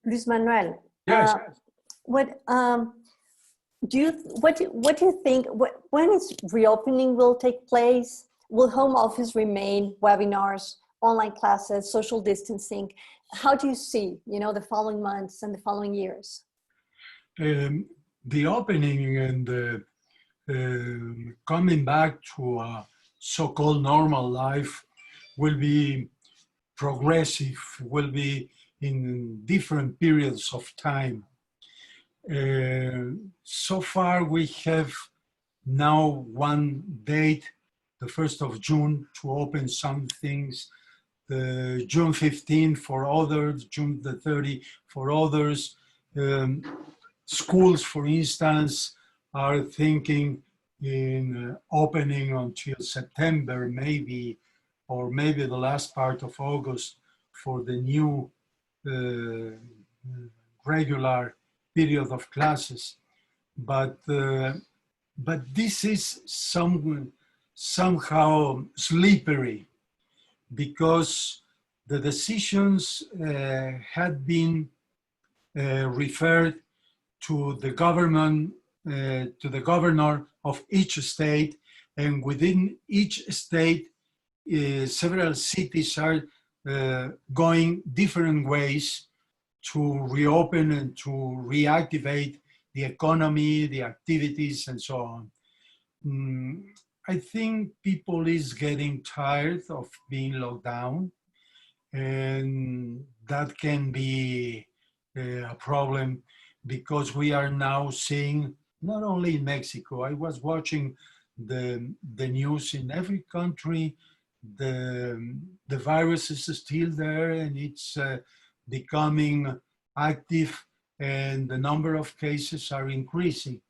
Luis Manuel, Yes. what do you think, when is reopening will take place? Will home office remain, webinars, online classes, social distancing? How do you see, the following months and the following years? The opening and the coming back to a so-called normal life will be progressive, will be in different periods of time. So far, we have now one date, the 1st of June, to open some things, the June 15 for others, June the 30 for others. Schools, for instance, are thinking in opening until September, maybe, or maybe the last part of August for the new regular period of classes, but this is somehow slippery, because the decisions had been referred to the government, to the governor of each state, and within each state, several cities are going different ways to reopen and to reactivate the economy, the activities, and so on. I think people is getting tired of being locked down, and that can be a problem, because we are now seeing, not only in Mexico, I was watching the news in every country, the virus is still there, and it's becoming active, and the number of cases are increasing.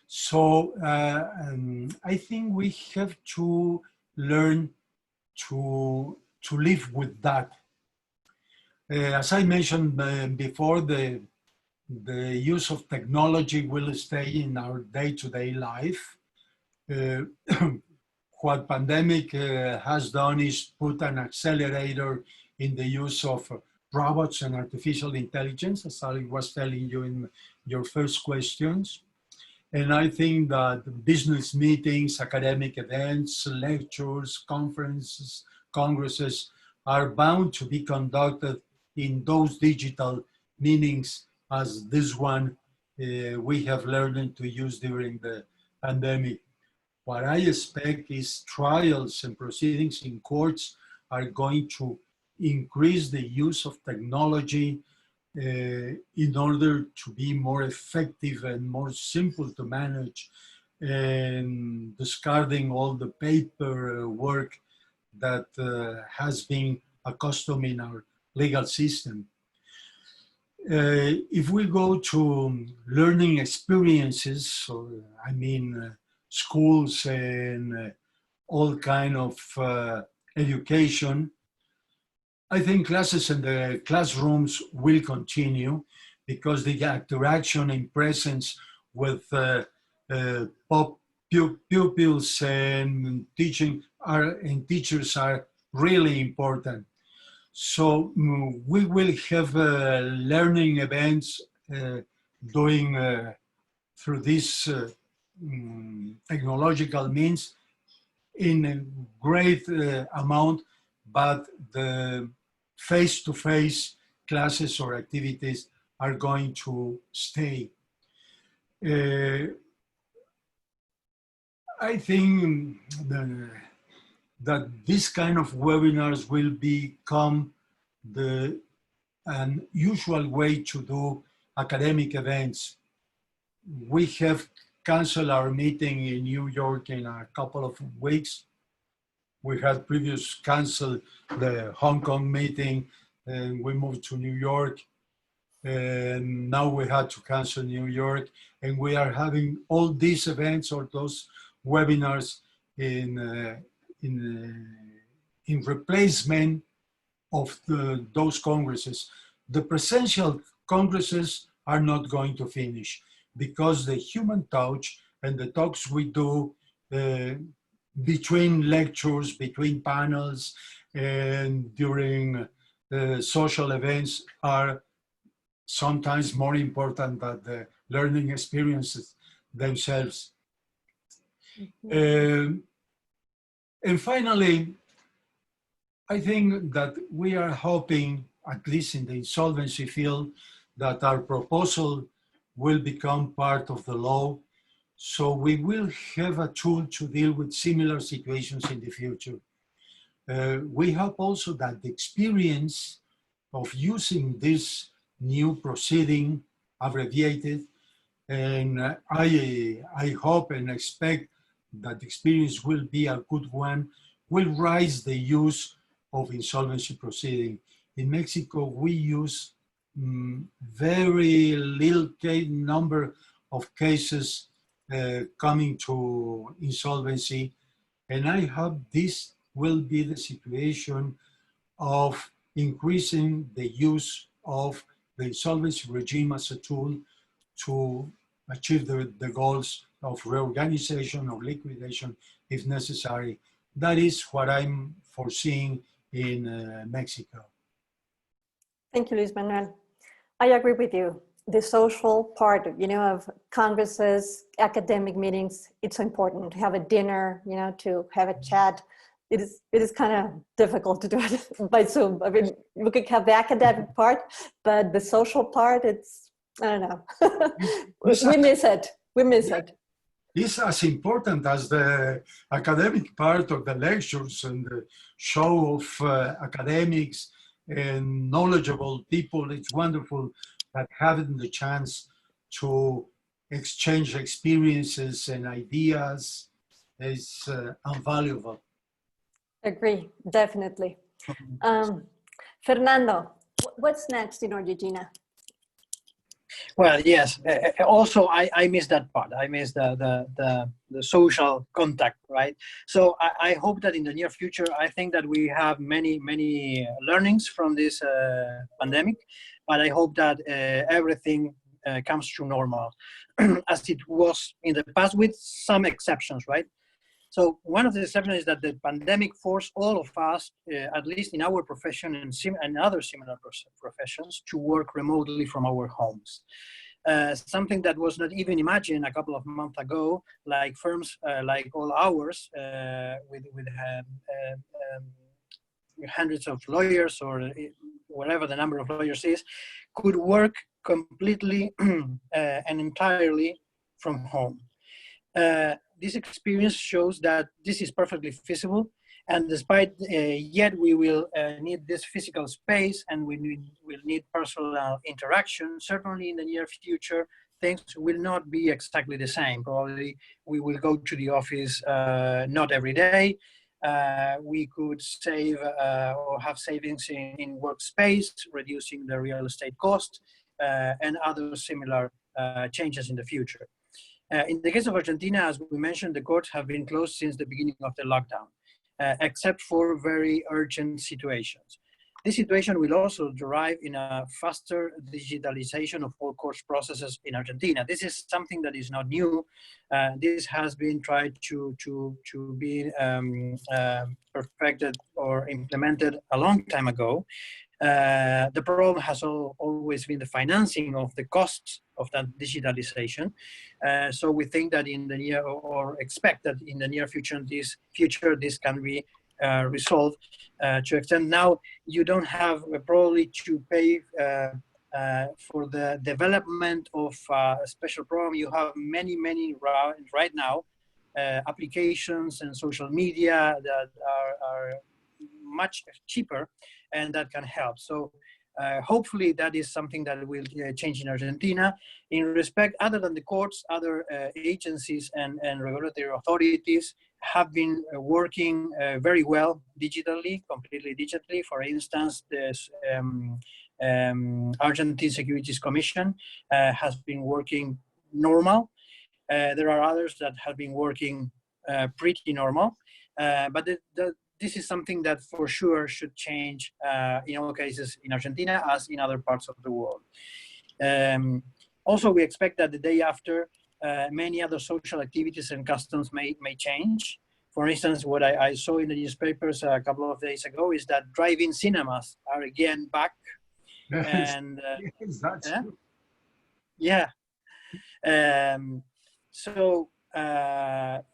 So I think we have to learn to live with that. As I mentioned before, the use of technology will stay in our day-to-day life. What pandemic has done is put an accelerator in the use of robots and artificial intelligence, as I was telling you in your first questions. And I think that business meetings, academic events, lectures, conferences, congresses are bound to be conducted in those digital meetings as this one we have learned to use during the pandemic. What I expect is trials and proceedings in courts are going to increase the use of technology in order to be more effective and more simple to manage, and discarding all the paper work that has been accustomed in our legal system. If we go to learning experiences, so, I mean schools and all kind of education, I think classes in the classrooms will continue, because the interaction in presence with pupils and teachers are really important. So we will have learning events through this technological means in a great amount, but the face-to-face classes or activities are going to stay. I think that this kind of webinars will become an usual way to do academic events. We have canceled our meeting in New York in a couple of weeks. We had previous canceled the Hong Kong meeting and we moved to New York. And now we had to cancel New York, and we are having all these events or those webinars in replacement of those congresses. The presential congresses are not going to finish because the human touch and the talks we do between lectures, between panels, and during social events are sometimes more important than the learning experiences themselves. And finally, I think that we are hoping, at least in the insolvency field, that our proposal will become part of the law. So we will have a tool to deal with similar situations in the future. We hope also that the experience of using this new proceeding, abbreviated, and I hope and expect that the experience will be a good one, will rise the use of insolvency proceeding. In Mexico, we use very little number of cases coming to insolvency, and I hope this will be the situation of increasing the use of the insolvency regime as a tool to achieve the goals of reorganization or liquidation if necessary. That is what I'm foreseeing in Mexico. Thank you, Luis Manuel. I agree with you. The social part, of congresses, academic meetings, it's important to have a dinner, to have a chat. It is kind of difficult to do it by Zoom. I mean, we could have the academic part, but the social part, I don't know. We miss it. We miss it. It's as important as the academic part of the lectures and the show of academics and knowledgeable people. It's wonderful that having the chance to exchange experiences and ideas is invaluable. Agree, definitely. Fernando, what's next in Argentina? Well, yes. Also, I miss that part. I miss the social contact, right? So I hope that in the near future, I think that we have many learnings from this pandemic, but I hope that everything comes to normal as it was in the past, with some exceptions, right? So one of the exceptions is that the pandemic forced all of us, at least in our profession and other similar professions, to work remotely from our homes. Something that was not even imagined a couple of months ago, like firms like all ours, with hundreds of lawyers or whatever the number of lawyers is, could work completely and entirely from home. This experience shows that this is perfectly feasible, and despite yet we will need this physical space and we will need personal interaction. Certainly in the near future, things will not be exactly the same. Probably we will go to the office not every day. We could save or have savings in workspace, reducing the real estate cost, and other similar changes in the future. In the case of Argentina, as we mentioned, the courts have been closed since the beginning of the lockdown, except for very urgent situations. This situation will also derive in a faster digitalization of all court processes in Argentina. This is something that is not new. This has been tried to be perfected or implemented a long time ago. The problem has always been the financing of the costs of that digitalization. So we think that in the near, or expect that in the near future, this can be resolved to extent. Now you don't have probably to pay for the development of a special program. You have many right now applications and social media that are much cheaper and that can help. So hopefully that is something that will change in Argentina. In respect, other than the courts, other agencies and regulatory authorities have been working very well digitally, completely digitally. For instance, this Argentine Securities Commission has been working normal. There are others that have been working pretty normal, but this is something that for sure should change in all cases in Argentina as in other parts of the world. Also, we expect that the day after, many other social activities and customs may change. For instance, what I saw in the newspapers a couple of days ago is that drive-in cinemas are again back. And yes, that's true. yeah. So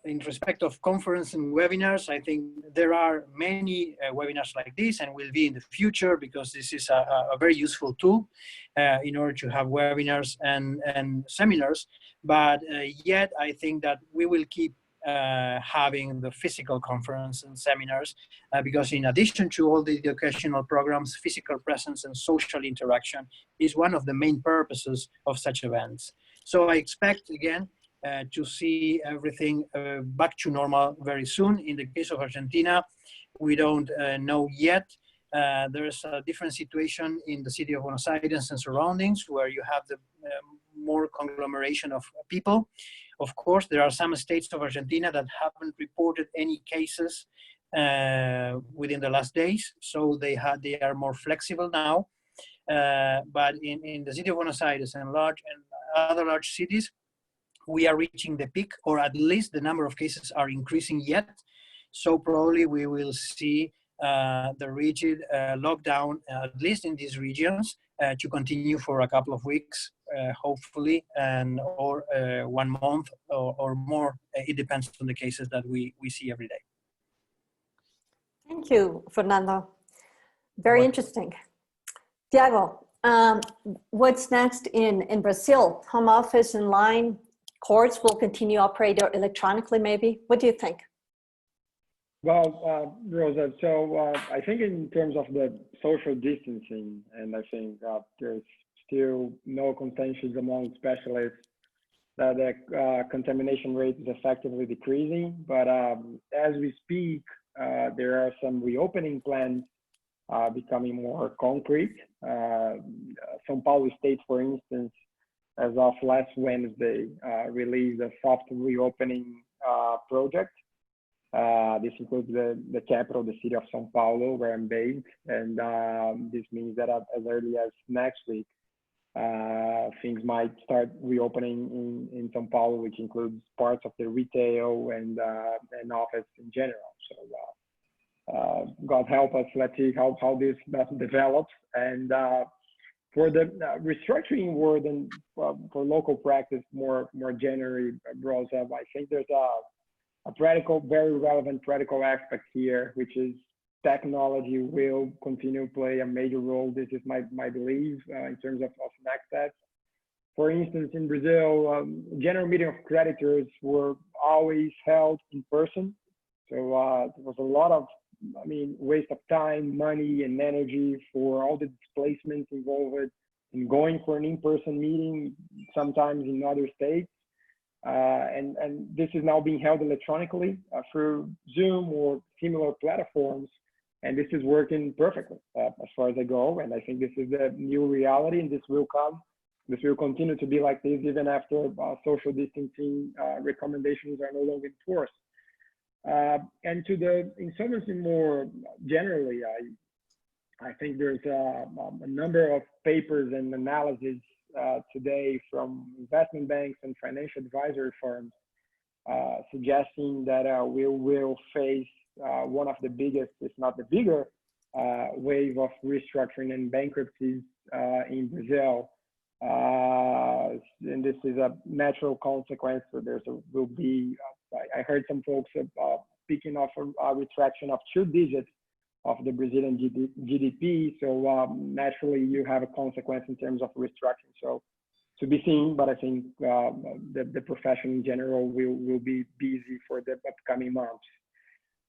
in respect of conference and webinars, I think there are many webinars like this and will be in the future, because this is a very useful tool in order to have webinars and seminars. But yet I think that we will keep having the physical conference and seminars because in addition to all the educational programs, physical presence and social interaction is one of the main purposes of such events. So I expect again to see everything back to normal very soon. In the case of Argentina, we don't know yet. There's a different situation in the city of Buenos Aires and surroundings, where you have the more conglomeration of people. Of course, there are some states of Argentina that haven't reported any cases within the last days, so they are more flexible now. But in the city of Buenos Aires and other large cities, we are reaching the peak, or at least the number of cases are increasing yet. So probably we will see the rigid lockdown, at least in these regions, to continue for a couple of weeks, hopefully, or 1 month or more. It depends on the cases that we see every day. Thank you, Fernando. Very interesting. Thiago, what's next in Brazil? Home office in line? Courts will continue operating electronically, maybe? What do you think? Well, Rosa, so I think in terms of the social distancing, and I think there's still no consensus among specialists that the contamination rate is effectively decreasing. But as we speak, there are some reopening plans becoming more concrete. São Paulo State, for instance, as of last Wednesday, released a soft reopening project. This includes the capital, the city of São Paulo, where I'm based. And this means that as early as next week, things might start reopening in São Paulo, which includes parts of the retail and office in general. So God help us, let's see how this develops. And for the restructuring world and for local practice more generally, Rosa, I think there's a very relevant practical aspect here, which is technology will continue to play a major role. This is my belief in terms of next steps. For instance, in Brazil, general meeting of creditors were always held in person. So there was a lot of, waste of time, money, and energy for all the displacements involved in going for an in-person meeting, sometimes in other states. And this is now being held electronically through Zoom or similar platforms. And this is working perfectly as far as I go. And I think this is the new reality, and this will continue to be like this even after social distancing recommendations are no longer enforced. And to the insolvency more generally, I think there's a number of papers and analysis today from investment banks and financial advisory firms suggesting that we will face one of the biggest, if not the bigger, wave of restructuring and bankruptcies in Brazil. And this is a natural consequence. So will be, I heard some folks speaking of a retraction of 2 digits of the Brazilian GDP. So naturally, you have a consequence in terms of restructuring. So to be seen, but I think the profession in general will be busy for the upcoming months.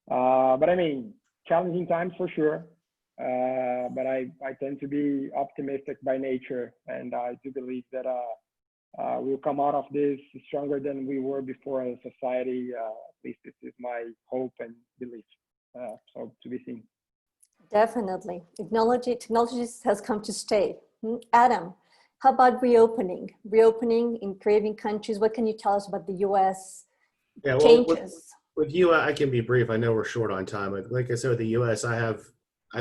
But I mean, challenging times for sure. But I tend to be optimistic by nature, and I do believe that we'll come out of this stronger than we were before as a society. At least this is my hope and belief. So to be seen. Definitely. Technology has come to stay. Adam, how about reopening? Reopening in Caribbean countries. What can you tell us about the US changes? With you, I can be brief. I know we're short on time. Like I said, with the US, I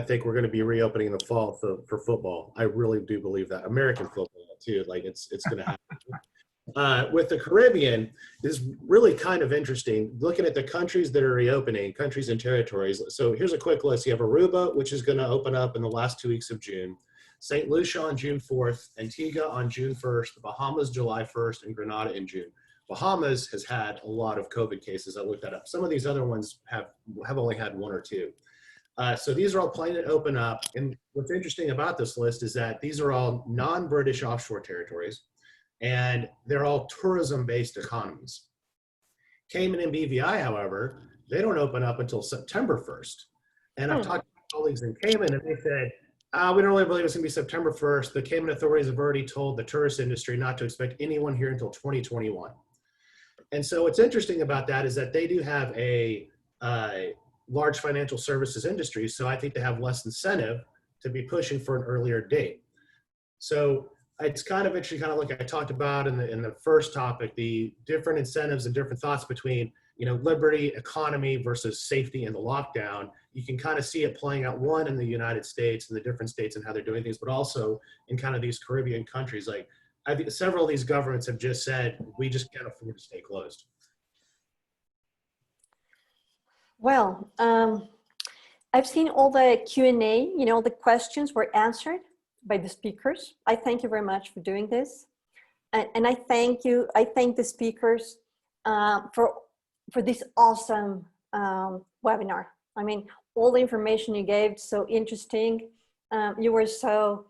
think we're going to be reopening in the fall for football. I really do believe that. American football too. Like it's going to happen. With the Caribbean, is really kind of interesting. Looking at the countries that are reopening, countries and territories. So here's a quick list. You have Aruba, which is going to open up in the last 2 weeks of June. St. Lucia on June 4th, Antigua on June 1st, the Bahamas July 1st, and Grenada in June. Bahamas has had a lot of COVID cases. I looked that up. Some of these other ones have only had 1 or 2. So these are all planning to open up. And what's interesting about this list is that these are all non-British offshore territories, and they're all tourism-based economies. Cayman and BVI, however, they don't open up until September 1st. And I've talked to colleagues in Cayman, and they said, we don't really believe it's going to be September 1st. The Cayman authorities have already told the tourist industry not to expect anyone here until 2021. And so what's interesting about that is that they do have a large financial services industry, so I think they have less incentive to be pushing for an earlier date. So it's kind of interesting, kind of like I talked about in the first topic, the different incentives and different thoughts between, you know, liberty, economy versus safety and the lockdown. You can kind of see it playing out, one in the United States and the different states and how they're doing things, but also in kind of these Caribbean countries. Like I think several of these governments have just said, we just can't afford to stay closed. Well, I've seen all the Q&A, you know, the questions were answered by the speakers. I thank you very much for doing this. And I thank the speakers for this awesome webinar. I mean, all the information you gave, so interesting. You were so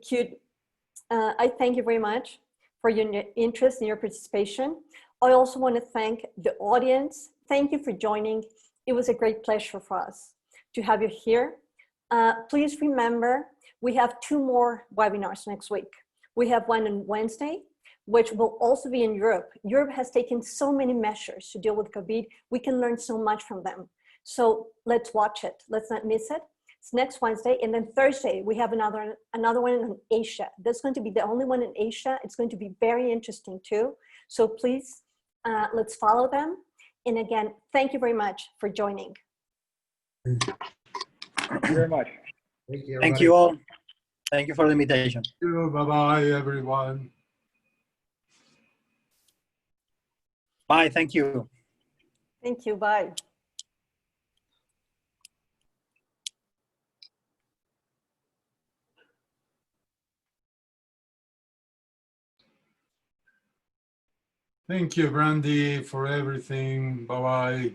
cute. I thank you very much for your interest and your participation. I also want to thank the audience. Thank you for joining. It was a great pleasure for us to have you here. Please remember, we have 2 more webinars next week. We have one on Wednesday, which will also be in Europe. Europe has taken so many measures to deal with COVID. We can learn so much from them. So let's watch it. Let's not miss it. It's next Wednesday. And then Thursday, we have another one in Asia. That's going to be the only one in Asia. It's going to be very interesting too. So please, let's follow them. And again, thank you very much for joining. Thank you very much. Thank you, Thank you all. Thank you for the invitation. Thank you. Bye-bye, everyone. Bye. Thank you. Thank you. Bye. Thank you, Brandy, for everything. Bye-bye.